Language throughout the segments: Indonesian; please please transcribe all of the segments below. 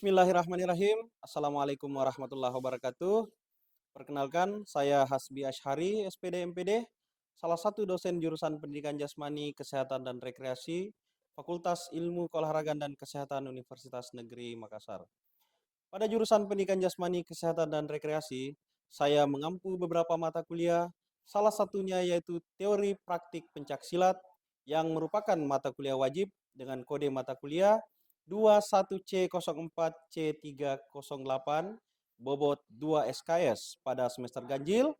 Bismillahirrahmanirrahim. Assalamualaikum warahmatullahi wabarakatuh. Perkenalkan, saya Hasbi Ashari, SPD MPD, salah satu dosen jurusan Pendidikan Jasmani, Kesehatan dan Rekreasi, Fakultas Ilmu Keolahragaan dan Kesehatan Universitas Negeri Makassar. Pada jurusan Pendidikan Jasmani, Kesehatan dan Rekreasi, saya mengampu beberapa mata kuliah, salah satunya yaitu Teori Praktik Pencaksilat yang merupakan mata kuliah wajib dengan kode mata kuliah 21C04C308 bobot 2 SKS pada semester ganjil,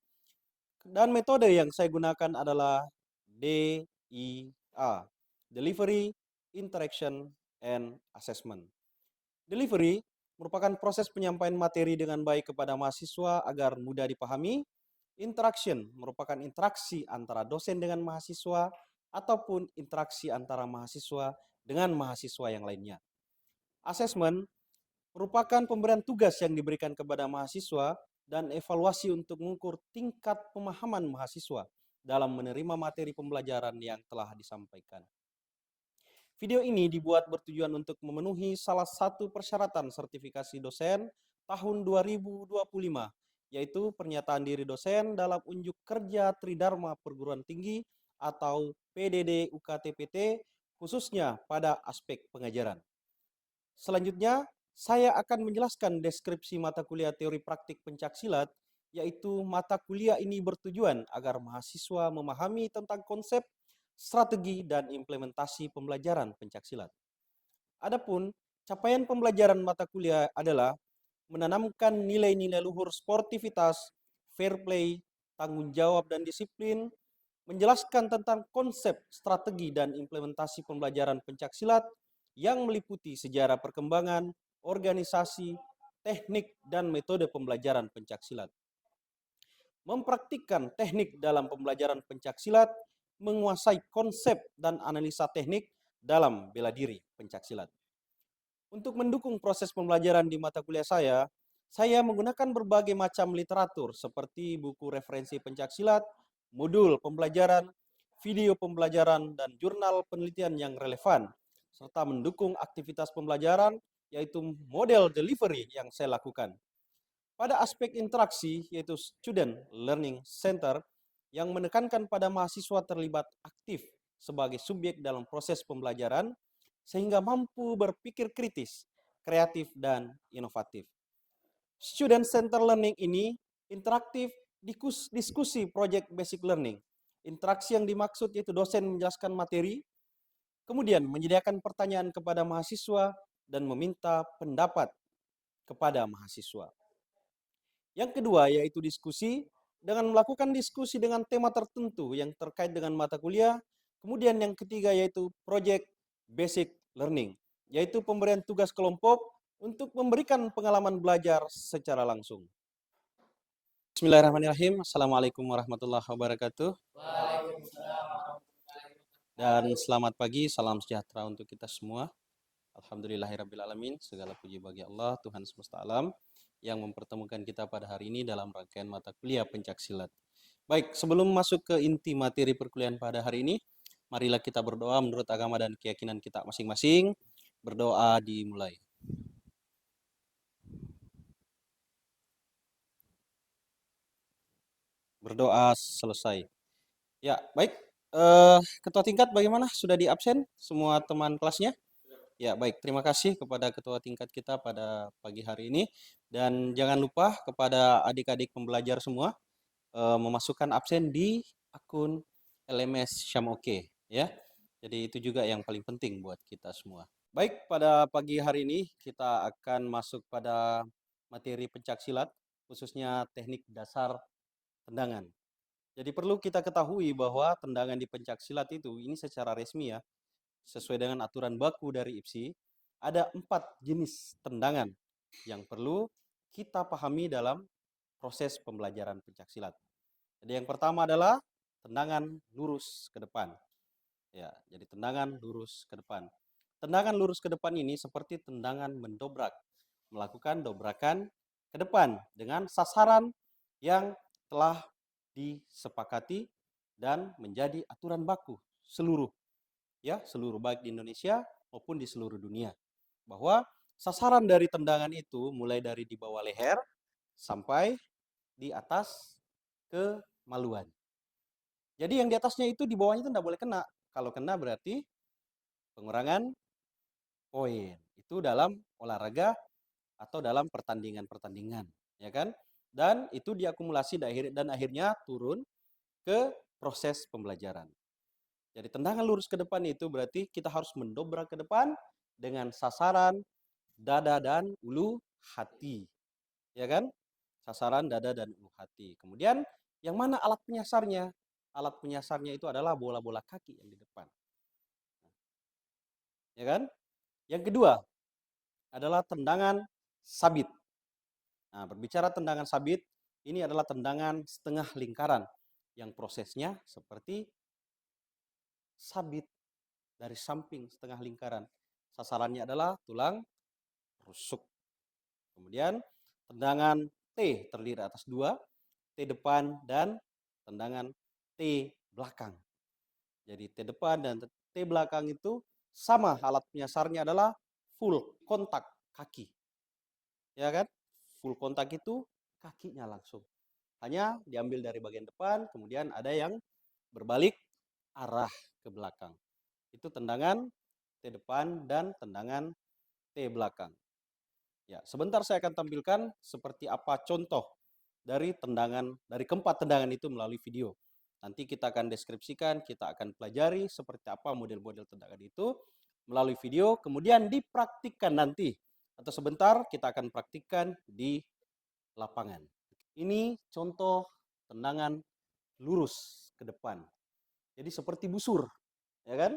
dan metode yang saya gunakan adalah DIA, Delivery, Interaction, and Assessment. Delivery merupakan proses penyampaian materi dengan baik kepada mahasiswa agar mudah dipahami. Interaction merupakan interaksi antara dosen dengan mahasiswa ataupun interaksi antara mahasiswa dengan mahasiswa yang lainnya. Assessment merupakan pemberian tugas yang diberikan kepada mahasiswa dan evaluasi untuk mengukur tingkat pemahaman mahasiswa dalam menerima materi pembelajaran yang telah disampaikan. Video ini dibuat bertujuan untuk memenuhi salah satu persyaratan sertifikasi dosen tahun 2025, yaitu pernyataan diri dosen dalam unjuk kerja Tridharma Perguruan Tinggi atau PDD UKT-PT, khususnya pada aspek pengajaran. Selanjutnya, saya akan menjelaskan deskripsi mata kuliah teori praktik pencaksilat, yaitu mata kuliah ini bertujuan agar mahasiswa memahami tentang konsep, strategi, dan implementasi pembelajaran pencaksilat. Adapun capaian pembelajaran mata kuliah adalah menanamkan nilai-nilai luhur sportivitas, fair play, tanggung jawab dan disiplin, menjelaskan tentang konsep, strategi, dan implementasi pembelajaran pencaksilat yang meliputi sejarah perkembangan, organisasi, teknik, dan metode pembelajaran pencaksilat. Mempraktikkan teknik dalam pembelajaran pencaksilat, menguasai konsep dan analisa teknik dalam bela diri pencaksilat. Untuk mendukung proses pembelajaran di mata kuliah saya menggunakan berbagai macam literatur seperti buku referensi pencaksilat, modul pembelajaran, video pembelajaran, dan jurnal penelitian yang relevan, serta mendukung aktivitas pembelajaran, yaitu model delivery yang saya lakukan. Pada aspek interaksi, yaitu Student Learning Center, yang menekankan pada mahasiswa terlibat aktif sebagai subjek dalam proses pembelajaran, sehingga mampu berpikir kritis, kreatif, dan inovatif. Student Center Learning ini interaktif diskusi project basic learning. Interaksi yang dimaksud yaitu dosen menjelaskan materi, kemudian menyediakan pertanyaan kepada mahasiswa, dan meminta pendapat kepada mahasiswa. Yang kedua yaitu diskusi, dengan melakukan diskusi dengan tema tertentu yang terkait dengan mata kuliah. Kemudian yang ketiga yaitu project basic learning, yaitu pemberian tugas kelompok untuk memberikan pengalaman belajar secara langsung. Bismillahirrahmanirrahim. Assalamualaikum warahmatullahi wabarakatuh. Dan selamat pagi, salam sejahtera untuk kita semua. Alhamdulillahirrabbilalamin, segala puji bagi Allah, Tuhan semesta alam, yang mempertemukan kita pada hari ini dalam rangkaian mata kuliah pencaksilat. Baik, sebelum masuk ke inti materi perkuliahan pada hari ini, marilah kita berdoa menurut agama dan keyakinan kita masing-masing. Berdoa dimulai. Berdoa selesai. Ya, baik. Ketua tingkat bagaimana? Sudah di absen semua teman kelasnya? Ya, baik. Terima kasih kepada ketua tingkat kita pada pagi hari ini. Dan jangan lupa kepada adik-adik pembelajar semua memasukkan absen di akun LMS Syamoke, ya. Jadi itu juga yang paling penting buat kita semua. Baik, pada pagi hari ini kita akan masuk pada materi pencaksilat, khususnya teknik dasar tendangan. Jadi perlu kita ketahui bahwa tendangan di pencaksilat itu ini secara resmi ya, sesuai dengan aturan baku dari IPSI, ada 4 jenis tendangan yang perlu kita pahami dalam proses pembelajaran pencaksilat. Jadi yang pertama adalah tendangan lurus ke depan. Ya, jadi tendangan lurus ke depan. Tendangan lurus ke depan ini seperti tendangan mendobrak, melakukan dobrakan ke depan dengan sasaran yang telah disepakati dan menjadi aturan baku seluruh baik di Indonesia maupun di seluruh dunia, bahwa sasaran dari tendangan itu mulai dari di bawah leher sampai di atas kemaluan. Jadi yang di atasnya itu di bawahnya itu tidak boleh kena. Kalau kena berarti pengurangan poin. Itu dalam olahraga atau dalam pertandingan-pertandingan, ya kan? Dan itu diakumulasi dan akhirnya turun ke proses pembelajaran. Jadi tendangan lurus ke depan itu berarti kita harus mendobrak ke depan dengan sasaran dada dan ulu hati. Ya kan? Sasaran dada dan ulu hati. Kemudian yang mana alat penyasarnya? Alat penyasarnya itu adalah bola-bola kaki yang di depan. Ya kan? Yang kedua adalah tendangan sabit. Nah, berbicara tendangan sabit, ini adalah tendangan setengah lingkaran yang prosesnya seperti sabit dari samping setengah lingkaran. Sasarannya adalah tulang rusuk. Kemudian tendangan T terdiri atas dua, T depan dan tendangan T belakang. Jadi T depan dan T belakang itu sama, alat penyasarnya adalah full kontak kaki. Ya kan? Full kontak itu kakinya langsung. Hanya diambil dari bagian depan, kemudian ada yang berbalik arah ke belakang. Itu tendangan T depan dan tendangan T belakang. Ya, sebentar saya akan tampilkan seperti apa contoh dari keempat tendangan itu melalui video. Nanti kita akan deskripsikan, kita akan pelajari seperti apa model-model tendangan itu melalui video, kemudian dipraktikkan nanti. Atau sebentar kita akan praktikkan di lapangan. Ini contoh tendangan lurus ke depan. Jadi seperti busur, ya kan?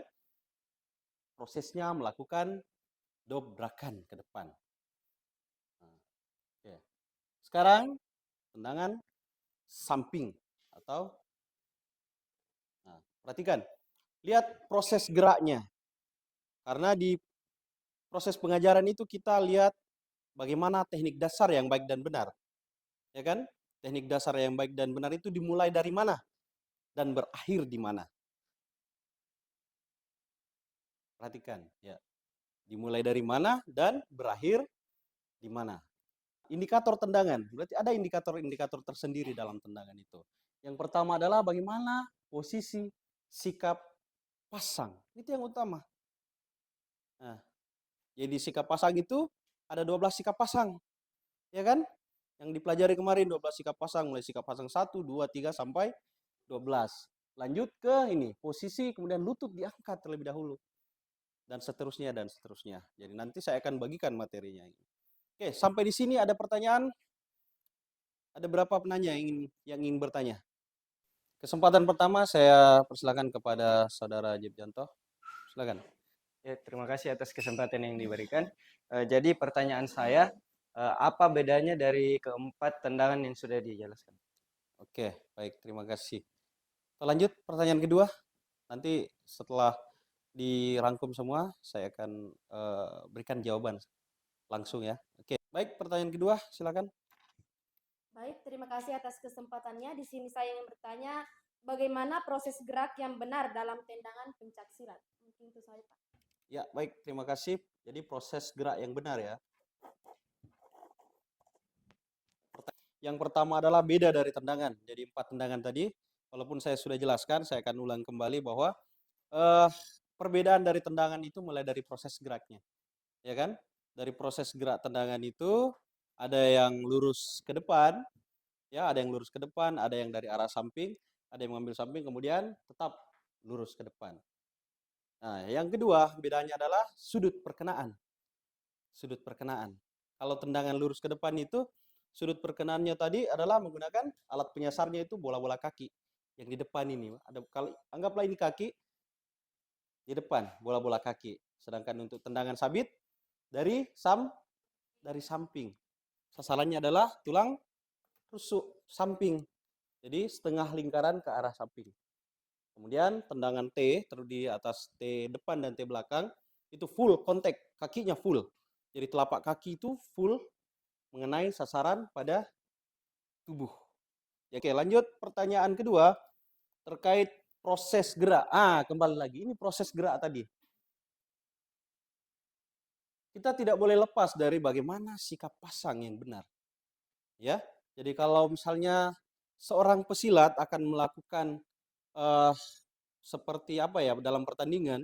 Prosesnya melakukan dobrakan ke depan. Nah, oke. Sekarang tendangan samping atau perhatikan, lihat proses geraknya. Karena di proses pengajaran itu kita lihat bagaimana teknik dasar yang baik dan benar. Ya kan? Teknik dasar yang baik dan benar itu dimulai dari mana dan berakhir di mana. Perhatikan, ya. Dimulai dari mana dan berakhir di mana. Indikator tendangan, berarti ada indikator-indikator tersendiri dalam tendangan itu. Yang pertama adalah bagaimana posisi sikap pasang. Itu yang utama. Nah, jadi sikap pasang itu ada 12 sikap pasang. Ya kan? Yang dipelajari kemarin 12 sikap pasang, mulai sikap pasang 1, 2, 3 sampai 12. Lanjut ke ini, posisi kemudian lutut diangkat terlebih dahulu. Dan seterusnya dan seterusnya. Jadi nanti saya akan bagikan materinya. Oke, sampai di sini ada pertanyaan? Ada berapa penanya yang ingin bertanya? Kesempatan pertama saya persilakan kepada Saudara Jibjanto. Silakan. Ya, terima kasih atas kesempatan yang diberikan. Jadi pertanyaan saya, apa bedanya dari keempat tendangan yang sudah dijelaskan? Oke, baik, terima kasih. Kita lanjut pertanyaan kedua. Nanti setelah dirangkum semua, saya akan berikan jawaban langsung ya. Oke, baik, pertanyaan kedua, silakan. Baik, terima kasih atas kesempatannya. Di sini saya ingin bertanya, bagaimana proses gerak yang benar dalam tendangan pencak silat? Mungkin itu saja, Pak. Ya, baik, terima kasih. Jadi proses gerak yang benar ya. Yang pertama adalah beda dari tendangan. Jadi 4 tendangan tadi, walaupun saya sudah jelaskan, saya akan ulang kembali bahwa perbedaan dari tendangan itu mulai dari proses geraknya. Ya kan? Dari proses gerak tendangan itu ada yang lurus ke depan, ya, ada yang lurus ke depan, ada yang dari arah samping, ada yang mengambil samping kemudian tetap lurus ke depan. Nah, yang kedua bedanya adalah sudut perkenaan. Sudut perkenaan. Kalau tendangan lurus ke depan itu sudut perkenaannya tadi adalah menggunakan alat penyasarnya itu bola-bola kaki yang di depan ini. Kalau anggaplah ini kaki di depan, bola-bola kaki. Sedangkan untuk tendangan sabit dari samping. Sasarannya adalah tulang rusuk samping. Jadi setengah lingkaran ke arah samping. Kemudian tendangan T terdiri atas T depan dan T belakang itu full kontak, kakinya full. Jadi telapak kaki itu full mengenai sasaran pada tubuh. Oke, lanjut pertanyaan kedua terkait proses gerak. Kembali lagi ini proses gerak tadi. kita tidak boleh lepas dari bagaimana sikap pasang yang benar. Ya, jadi kalau misalnya seorang pesilat akan melakukan eh, seperti apa ya dalam pertandingan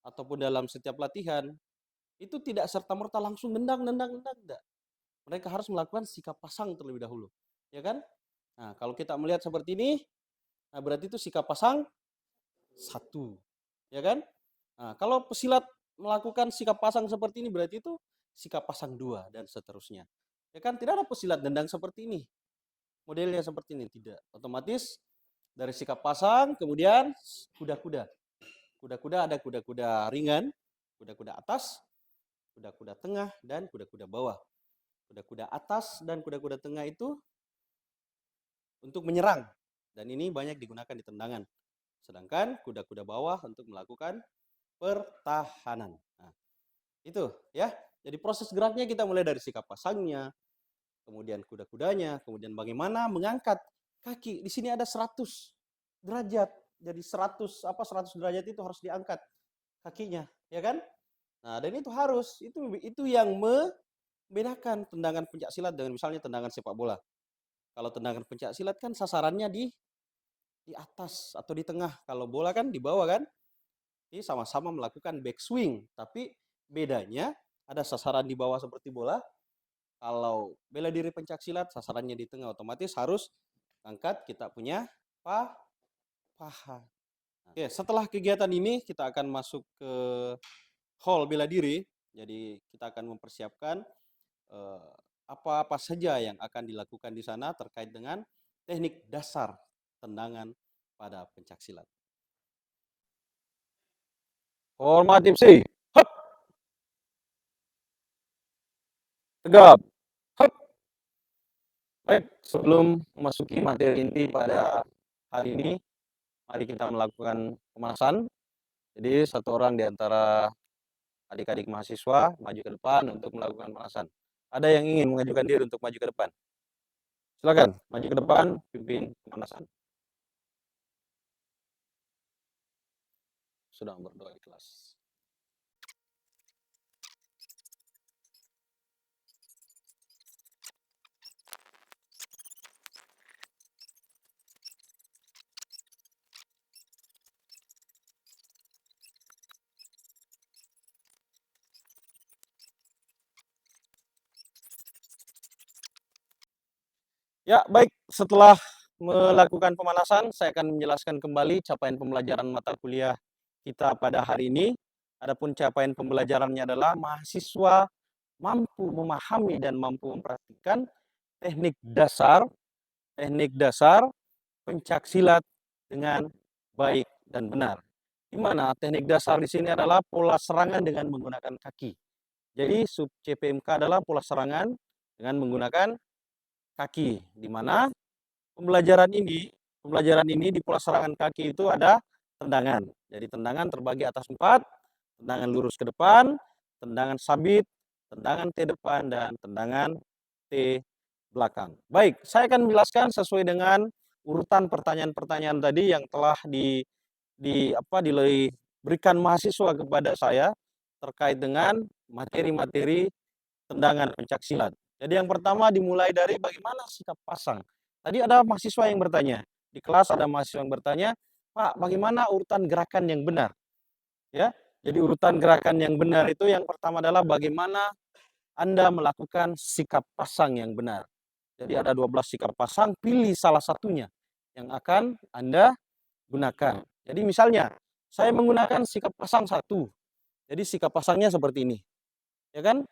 ataupun dalam setiap latihan, itu tidak serta-merta langsung nendang, enggak. Mereka harus melakukan sikap pasang terlebih dahulu, ya kan? Nah, kalau kita melihat seperti ini, nah berarti itu sikap pasang satu, ya kan? Nah, kalau pesilat melakukan sikap pasang seperti ini, berarti itu sikap pasang dua dan seterusnya. Ya kan? Tidak ada pesilat nendang seperti ini, modelnya seperti ini, tidak. Otomatis dari sikap pasang, kemudian kuda-kuda. Kuda-kuda ada kuda-kuda ringan, kuda-kuda atas, kuda-kuda tengah, dan kuda-kuda bawah. Kuda-kuda atas dan kuda-kuda tengah itu untuk menyerang, dan ini banyak digunakan di tendangan. Sedangkan kuda-kuda bawah untuk melakukan pertahanan. Nah, itu ya. Jadi proses geraknya kita mulai dari sikap pasangnya, kemudian kuda-kudanya, kemudian bagaimana mengangkat kaki. Di sini ada 100 derajat. Jadi 100 derajat itu harus diangkat kakinya, ya kan? Nah, dan itu harus itu yang membedakan tendangan pencak silat dengan misalnya tendangan sepak bola. Kalau tendangan pencak silat kan sasarannya di atas atau di tengah. Kalau bola kan di bawah kan. Ini sama-sama melakukan backswing, tapi bedanya ada sasaran di bawah seperti bola. Kalau bela diri pencak silat sasarannya di tengah, otomatis harus angkat kita punya paha. Oke, setelah kegiatan ini kita akan masuk ke hall bela diri. Jadi kita akan mempersiapkan apa-apa saja yang akan dilakukan di sana terkait dengan teknik dasar tendangan pada pencak silat. Formatif sih. Hap. Tegap. Hap. Baik, sebelum memasuki materi inti pada hari ini, mari kita melakukan pemanasan. Jadi satu orang di antara adik-adik mahasiswa maju ke depan untuk melakukan pemanasan. Ada yang ingin mengajukan diri untuk maju ke depan? Silakan, maju ke depan, pimpin pemanasan. Sedang berdoa di kelas. Ya, baik. Setelah melakukan pemanasan, saya akan menjelaskan kembali capaian pembelajaran mata kuliah kita pada hari ini. Adapun capaian pembelajarannya adalah mahasiswa mampu memahami dan mampu mempraktikkan teknik dasar pencak silat dengan baik dan benar. Di mana teknik dasar di sini adalah pola serangan dengan menggunakan kaki. Jadi sub CPMK adalah pola serangan dengan menggunakan kaki, di mana pembelajaran ini di pola serangan kaki itu ada tendangan. Jadi tendangan terbagi atas 4, tendangan lurus ke depan, tendangan sabit, tendangan T depan, dan tendangan T belakang. Baik, saya akan menjelaskan sesuai dengan urutan pertanyaan-pertanyaan tadi yang telah diberikan mahasiswa kepada saya terkait dengan materi-materi tendangan pencak silat. Jadi yang pertama dimulai dari bagaimana sikap pasang. Tadi ada mahasiswa yang bertanya, di kelas ada mahasiswa yang bertanya, Pak, bagaimana urutan gerakan yang benar? Ya, jadi urutan gerakan yang benar itu yang pertama adalah bagaimana Anda melakukan sikap pasang yang benar. Jadi ada 12 sikap pasang, pilih salah satunya yang akan Anda gunakan. Jadi misalnya, saya menggunakan sikap pasang 1. Jadi sikap pasangnya seperti ini. Ya kan?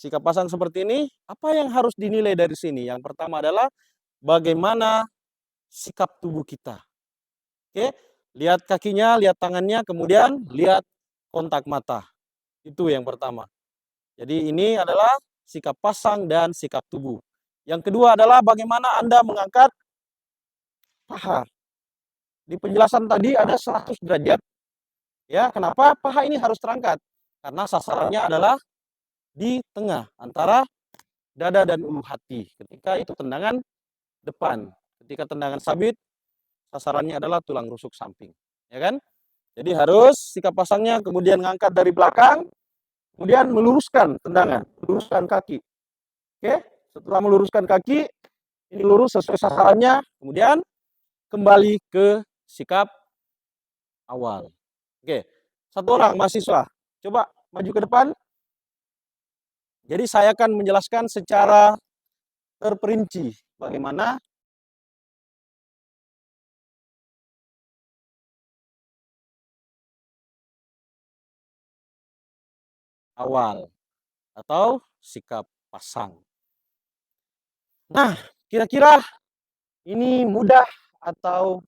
Sikap pasang seperti ini, apa yang harus dinilai dari sini? Yang pertama adalah bagaimana sikap tubuh kita. Oke, lihat kakinya, lihat tangannya, kemudian lihat kontak mata. Itu yang pertama. Jadi ini adalah sikap pasang dan sikap tubuh. Yang kedua adalah bagaimana Anda mengangkat paha. Di penjelasan tadi ada 100 derajat. Ya, kenapa paha ini harus terangkat? Karena sasarannya adalah di tengah antara dada dan ulu hati. Ketika itu tendangan depan, ketika tendangan sabit, sasarannya adalah tulang rusuk samping, ya kan? Jadi harus sikap pasangnya kemudian ngangkat dari belakang, kemudian meluruskan tendangan, meluruskan kaki. Oke, setelah meluruskan kaki, ini lurus sesuai sasarannya, kemudian kembali ke sikap awal. Oke, satu orang mahasiswa, coba maju ke depan. Jadi saya akan menjelaskan secara terperinci bagaimana awal atau sikap pasang. Nah, kira-kira ini mudah atau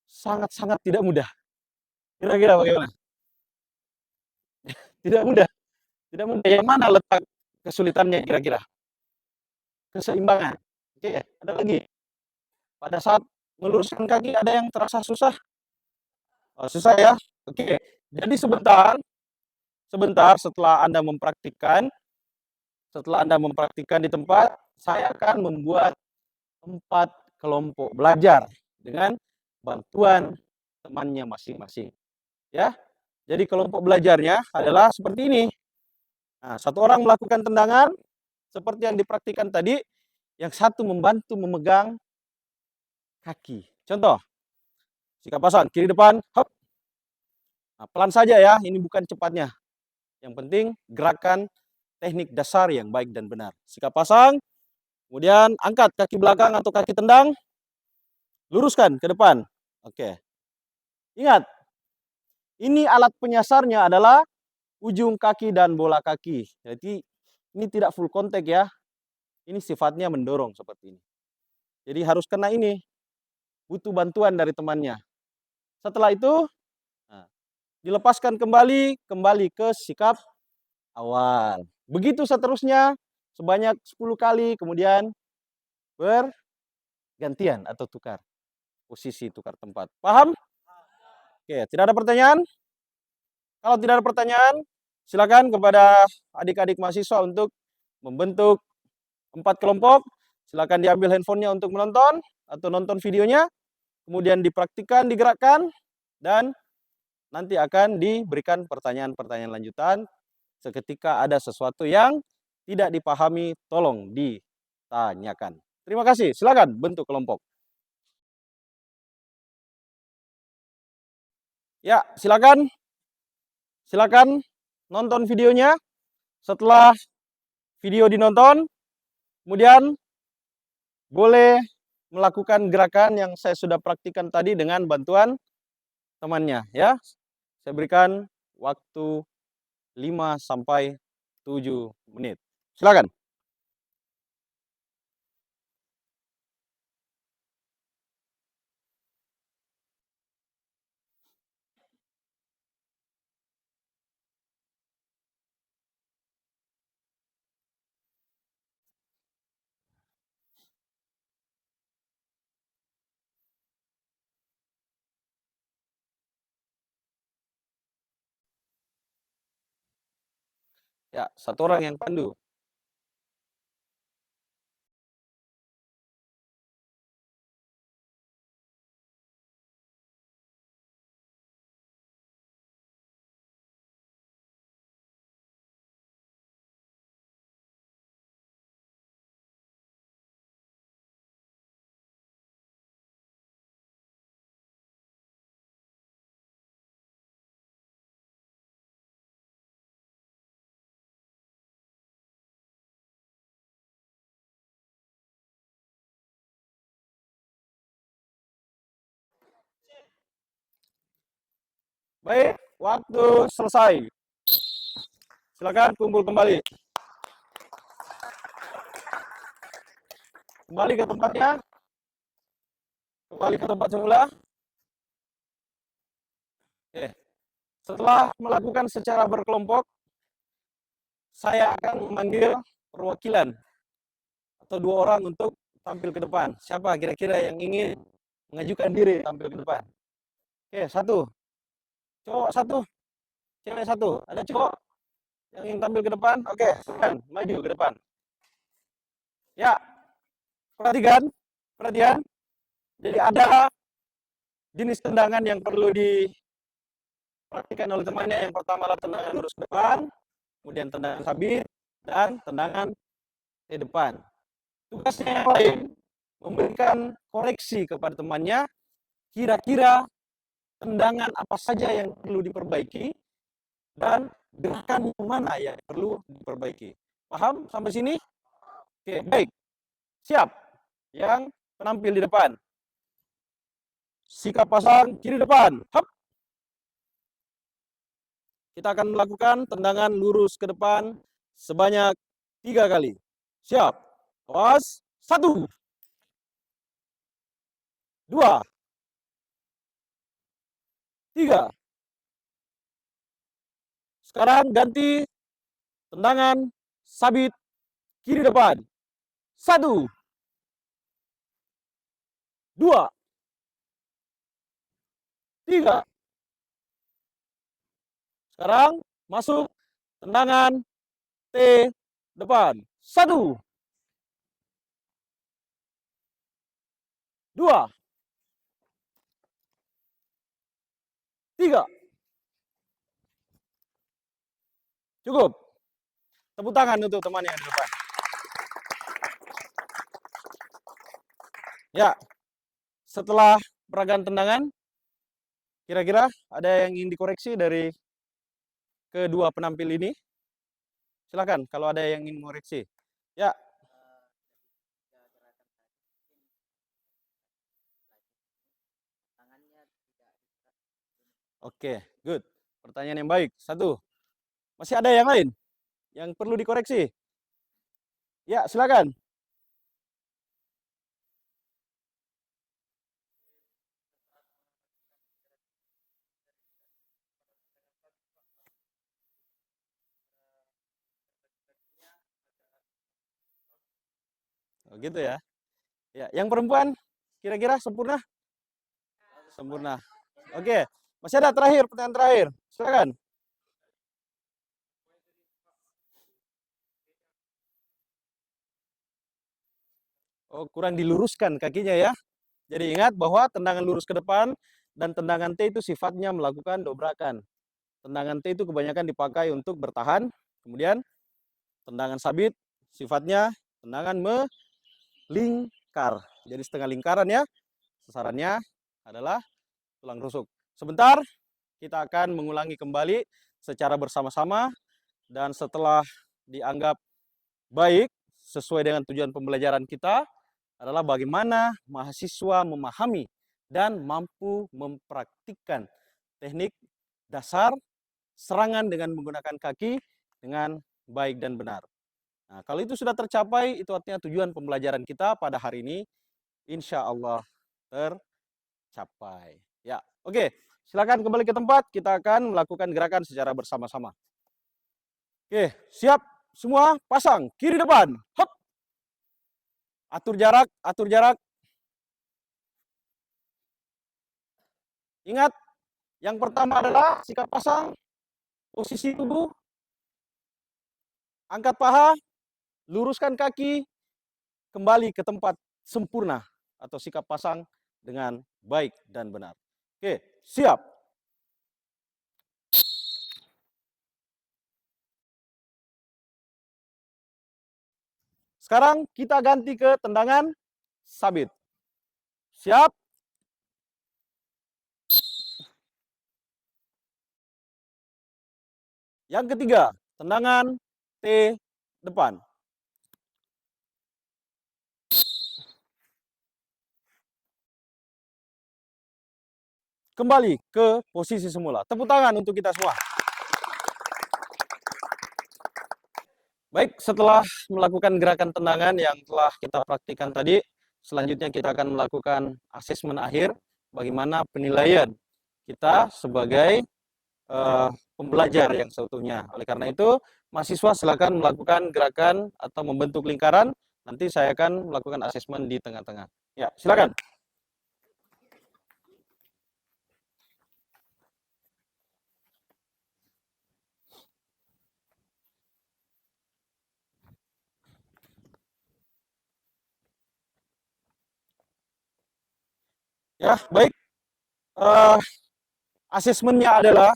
sangat-sangat tidak mudah? Kira-kira bagaimana? Tidak mudah. Tidak mudah. Yang mana letak kesulitannya kira-kira? Keseimbangan. Oke, ada lagi. Pada saat meluruskan kaki ada yang terasa susah? Oh, susah ya? Oke. Jadi sebentar setelah Anda mempraktikkan di tempat, saya akan membuat 4 kelompok belajar dengan bantuan temannya masing-masing. Ya. Jadi kelompok belajarnya adalah seperti ini. Nah, satu orang melakukan tendangan seperti yang dipraktikkan tadi, yang satu membantu memegang kaki. Contoh, sikap pasang, kiri depan, hop. Nah, pelan saja ya, ini bukan cepatnya. Yang penting gerakan teknik dasar yang baik dan benar. Sikap pasang, kemudian angkat kaki belakang atau kaki tendang, luruskan ke depan. Oke. Ingat, ini alat penyasarnya adalah ujung kaki dan bola kaki. Jadi ini tidak full contact ya. Ini sifatnya mendorong seperti ini. Jadi harus kena ini. Butuh bantuan dari temannya. Setelah itu, nah, dilepaskan kembali ke sikap awal. Begitu seterusnya, sebanyak 10 kali, kemudian bergantian atau tukar posisi, tukar tempat. Paham? Oke, tidak ada pertanyaan? Kalau tidak ada pertanyaan, silakan kepada adik-adik mahasiswa untuk membentuk 4 kelompok. Silakan diambil handphonenya untuk menonton atau nonton videonya, kemudian dipraktikkan, digerakkan, dan nanti akan diberikan pertanyaan-pertanyaan lanjutan. Seketika ada sesuatu yang tidak dipahami, tolong ditanyakan. Terima kasih, silakan bentuk kelompok. Ya, silakan nonton videonya. Setelah video dinonton, kemudian boleh melakukan gerakan yang saya sudah praktikkan tadi dengan bantuan temannya ya. Saya berikan waktu 5 sampai 7 menit. Silakan. Ya, satu orang yang pandu. Baik, waktu selesai. Silakan kumpul kembali. Kembali ke tempatnya. Kembali ke tempat semula. Oke. Setelah melakukan secara berkelompok, saya akan memanggil perwakilan atau 2 orang untuk tampil ke depan. Siapa kira-kira yang ingin mengajukan diri tampil ke depan? Oke, 1. Cowok 1, cewek 1. Ada cowok yang ingin tampil ke depan? Oke, silakan maju ke depan. Ya, perhatikan. Jadi ada jenis tendangan yang perlu dipraktikkan oleh temannya. Yang pertama adalah tendangan lurus ke depan. kemudian tendangan sabit, dan tendangan T depan. Tugasnya yang lain, memberikan koreksi kepada temannya, kira-kira tendangan apa saja yang perlu diperbaiki, dan gerakan yang mana yang perlu diperbaiki. Paham sampai sini? Oke, baik. Siap. Yang penampil di depan. Sikap pasang kiri depan. Hap. Kita akan melakukan tendangan lurus ke depan sebanyak 3 kali. Siap. Awas. 1, 2, 3. Sekarang ganti tendangan sabit kiri depan. 1, 2, 3. Sekarang masuk tendangan T depan. 1, 2, 3. Cukup. Tepuk tangan untuk teman yang di depan. Ya, setelah peragaan tendangan, kira-kira ada yang ingin dikoreksi dari kedua penampil ini? Silakan kalau ada yang ingin mengoreksi. Ya. Oke, good. Pertanyaan yang baik. 1. Masih ada yang lain yang perlu dikoreksi? Ya, silakan. Oh, gitu ya. Ya, yang perempuan kira-kira sempurna? Sempurna. Oke, masih ada terakhir, pertanyaan terakhir. Silakan. Oh, kurang diluruskan kakinya ya. Jadi ingat bahwa tendangan lurus ke depan dan tendangan T itu sifatnya melakukan dobrakan. Tendangan T itu kebanyakan dipakai untuk bertahan. Kemudian tendangan sabit sifatnya tendangan melingkar. Jadi setengah lingkaran ya. Sasarannya adalah tulang rusuk. Sebentar, kita akan mengulangi kembali secara bersama-sama. Dan setelah dianggap baik, sesuai dengan tujuan pembelajaran kita, adalah bagaimana mahasiswa memahami dan mampu mempraktikkan teknik dasar serangan dengan menggunakan kaki dengan baik dan benar. Nah, kalau itu sudah tercapai, itu artinya tujuan pembelajaran kita pada hari ini insya Allah tercapai. Ya, oke. Silakan kembali ke tempat, kita akan melakukan gerakan secara bersama-sama. Oke, siap semua, pasang kiri depan. Hop. Atur jarak, atur jarak. Ingat, yang pertama adalah sikap pasang, posisi tubuh, angkat paha, luruskan kaki, kembali ke tempat sempurna atau sikap pasang dengan baik dan benar. Oke, siap. Sekarang kita ganti ke tendangan sabit. Siap. Yang ketiga, tendangan T depan. Kembali ke posisi semula. Tepuk tangan untuk kita semua. Baik, setelah melakukan gerakan tendangan yang telah kita praktikkan tadi, selanjutnya kita akan melakukan asesmen akhir bagaimana penilaian kita sebagai pembelajar yang seutuhnya. Oleh karena itu, mahasiswa silakan melakukan gerakan atau membentuk lingkaran. Nanti saya akan melakukan asesmen di tengah-tengah. Ya, silakan. Ya, baik. Asesmennya adalah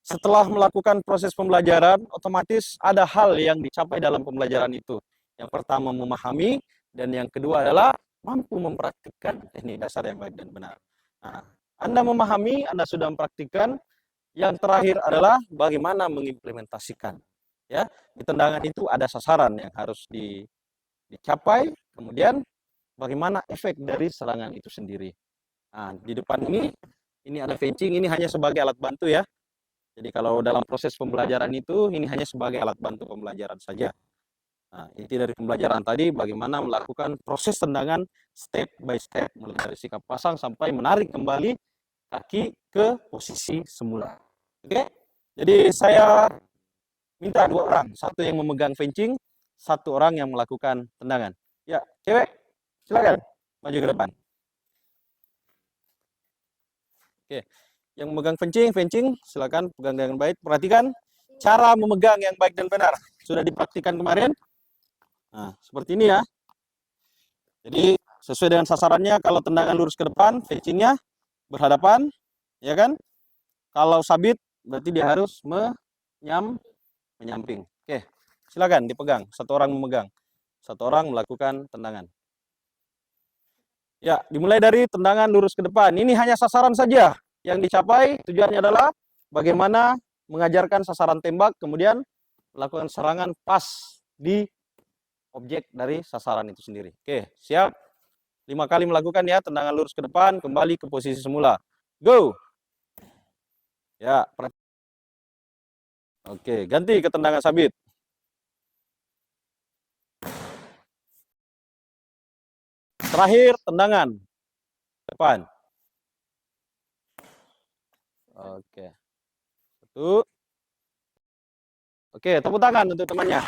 setelah melakukan proses pembelajaran, otomatis ada hal yang dicapai dalam pembelajaran itu. Yang pertama memahami, dan yang kedua adalah mampu mempraktikkan teknik dasar yang baik dan benar. Nah, Anda memahami, Anda sudah mempraktikkan. Yang terakhir adalah bagaimana mengimplementasikan. Ya, di tendangan itu ada sasaran yang harus dicapai, kemudian bagaimana efek dari serangan itu sendiri. Nah, di depan ini ada fencing, ini hanya sebagai alat bantu ya. Jadi kalau dalam proses pembelajaran itu, ini hanya sebagai alat bantu pembelajaran saja. Nah, inti dari pembelajaran tadi bagaimana melakukan proses tendangan step by step, mulai dari sikap pasang sampai menarik kembali kaki ke posisi semula. Oke? Jadi saya minta 2 orang, satu yang memegang fencing, 1 orang yang melakukan tendangan. Ya, cewek, silakan maju ke depan. Oke, yang memegang fencing, silakan pegang dengan baik. Perhatikan cara memegang yang baik dan benar. Sudah dipraktikkan kemarin. Nah, seperti ini ya. Jadi sesuai dengan sasarannya, kalau tendangan lurus ke depan, fencingnya berhadapan, ya kan? Kalau sabit, berarti dia harus menyamping. Oke, silakan dipegang. 1 orang memegang, 1 orang melakukan tendangan. Ya, dimulai dari tendangan lurus ke depan. Ini hanya sasaran saja yang dicapai. Tujuannya adalah bagaimana mengajarkan sasaran tembak, kemudian melakukan serangan pas di objek dari sasaran itu sendiri. Oke, siap. 5 kali melakukan ya, tendangan lurus ke depan, kembali ke posisi semula. Go! Ya, oke, ganti ke tendangan sabit. Terakhir, tendangan depan. Oke. 1. Oke, tepuk tangan untuk temannya.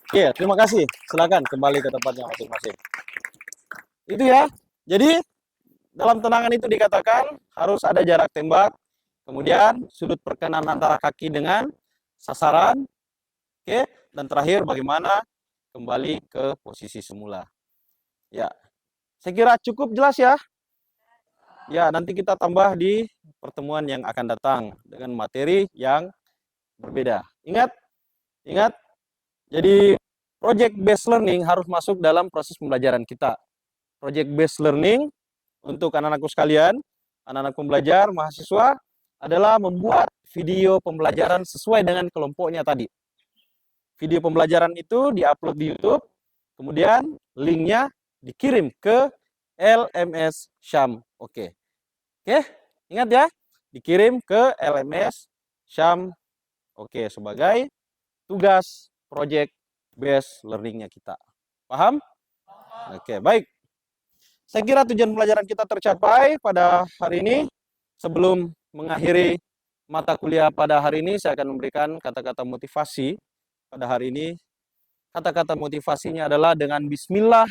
Oke, terima kasih. Silakan kembali ke tempatnya masing-masing. Itu ya. Jadi, dalam tendangan itu dikatakan harus ada jarak tembak, kemudian sudut perkenan antara kaki dengan sasaran, oke, dan terakhir bagaimana kembali ke posisi semula. Ya, saya kira cukup jelas ya. Ya, nanti kita tambah di pertemuan yang akan datang dengan materi yang berbeda. Ingat, jadi project based learning harus masuk dalam proses pembelajaran kita. Project based learning untuk anak-anakku sekalian, anak-anak pembelajar, mahasiswa, adalah membuat video pembelajaran sesuai dengan kelompoknya tadi. Video pembelajaran itu diupload di YouTube, kemudian linknya dikirim ke LMS Syam. Oke, ingat ya, dikirim ke LMS Syam. Oke, sebagai tugas project based learningnya kita. Paham? Oke, baik. Saya kira tujuan pelajaran kita tercapai pada hari ini. Sebelum mengakhiri mata kuliah pada hari ini, saya akan memberikan kata-kata motivasi pada hari ini. Kata-kata motivasinya adalah dengan bismillah,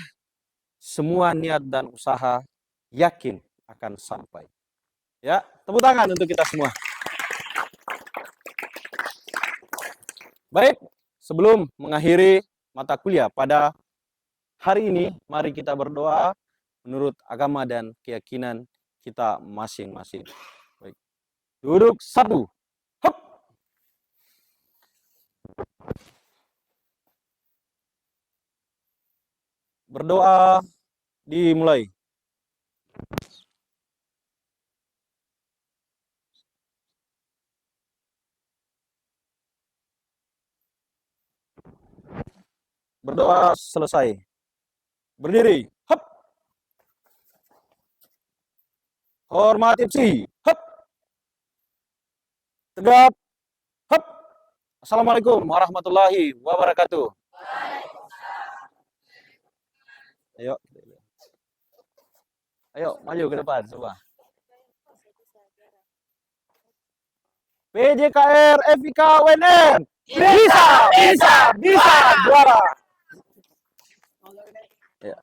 semua niat dan usaha yakin akan sampai. Ya, tepuk tangan untuk kita semua. Baik, sebelum mengakhiri mata kuliah pada hari ini, mari kita berdoa menurut agama dan keyakinan kita masing-masing. Baik. Duduk 1. Hup. Berdoa dimulai. Berdoa selesai. Berdiri. Hup. Hormati MC. Hup. Tegap. Hup. Assalamualaikum warahmatullahi wabarakatuh. Ayo. Ayo, maju ke depan coba. PJKR FIK WNN. Bisa, juara. Ya.